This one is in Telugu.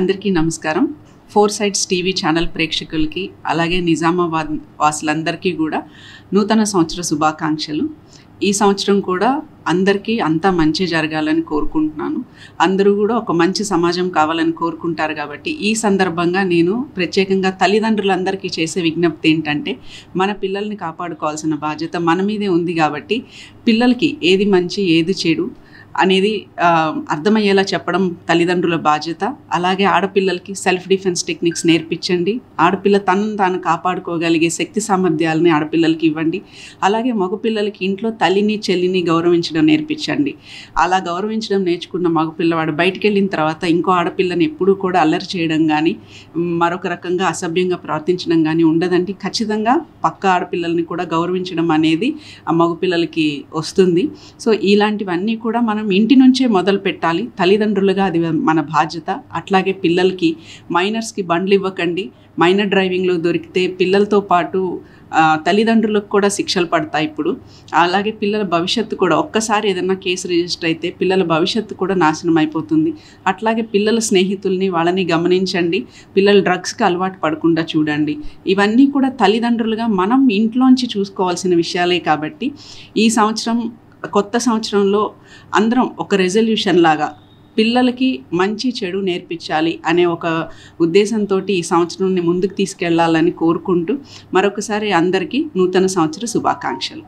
అందరికీ నమస్కారం. ఫోర్ సైడ్స్ టీవీ ఛానల్ ప్రేక్షకులకి అలాగే నిజామాబాద్ వాసులందరికీ కూడా నూతన సంవత్సర శుభాకాంక్షలు. ఈ సంవత్సరం కూడా అందరికీ అంతా మంచి జరగాలని కోరుకుంటున్నాను. అందరూ కూడా ఒక మంచి సమాజం కావాలని కోరుకుంటారు. కాబట్టి ఈ సందర్భంగా నేను ప్రత్యేకంగా తల్లిదండ్రులందరికీ చేసే విజ్ఞప్తి ఏంటంటే, మన పిల్లల్ని కాపాడుకోవాల్సిన బాధ్యత మన మీదే ఉంది. కాబట్టి పిల్లలకి ఏది మంచి ఏది చెడు అనేది అర్థమయ్యేలా చెప్పడం తల్లిదండ్రుల బాధ్యత. అలాగే ఆడపిల్లలకి సెల్ఫ్ డిఫెన్స్ టెక్నిక్స్ నేర్పించండి. ఆడపిల్ల తనను తాను కాపాడుకోగలిగే శక్తి సామర్థ్యాలని ఆడపిల్లలకి ఇవ్వండి. అలాగే మగపిల్లలకి ఇంట్లో తల్లిని చెల్లిని గౌరవించడం నేర్పించండి. అలా గౌరవించడం నేర్చుకున్న మగపిల్లవాడు బయటికి వెళ్ళిన తర్వాత ఇంకో ఆడపిల్లని ఎప్పుడూ కూడా అల్లరి చేయడం కానీ మరొక రకంగా అసభ్యంగా ప్రవర్తించడం కానీ ఉండదండి. ఖచ్చితంగా పక్క ఆడపిల్లల్ని కూడా గౌరవించడం అనేది ఆ మగపిల్లలకి వస్తుంది. సో ఇలాంటివన్నీ కూడా మనం ఇంటి నుంచే మొదలు పెట్టాలి. తల్లిదండ్రులుగా అది మన బాధ్యత. అట్లాగే పిల్లలకి మైనర్స్కి బండ్లు ఇవ్వకండి. మైనర్ డ్రైవింగ్లో దొరికితే పిల్లలతో పాటు తల్లిదండ్రులకు కూడా శిక్షలు పడతాయి ఇప్పుడు. అలాగే పిల్లల భవిష్యత్తు కూడా ఒక్కసారి ఏదైనా కేసు రిజిస్టర్ అయితే పిల్లల భవిష్యత్తు కూడా నాశనం అయిపోతుంది. అట్లాగే పిల్లల స్నేహితుల్ని వాళ్ళని గమనించండి. పిల్లలు డ్రగ్స్కి అలవాటు పడకుండా చూడండి. ఇవన్నీ కూడా తల్లిదండ్రులుగా మనం ఇంట్లోంచి చూసుకోవాల్సిన విషయాలే. కాబట్టి ఈ సంవత్సరం కొత్త సంవత్సరంలో అందరం ఒక రెజల్యూషన్ లాగా పిల్లలకి మంచి చెడు నేర్పించాలి అనే ఒక ఉద్దేశంతో ఈ సంవత్సరాన్ని ముందుకు తీసుకెళ్లాలని కోరుకుంటూ మరొకసారి అందరికీ నూతన సంవత్సర శుభాకాంక్షలు.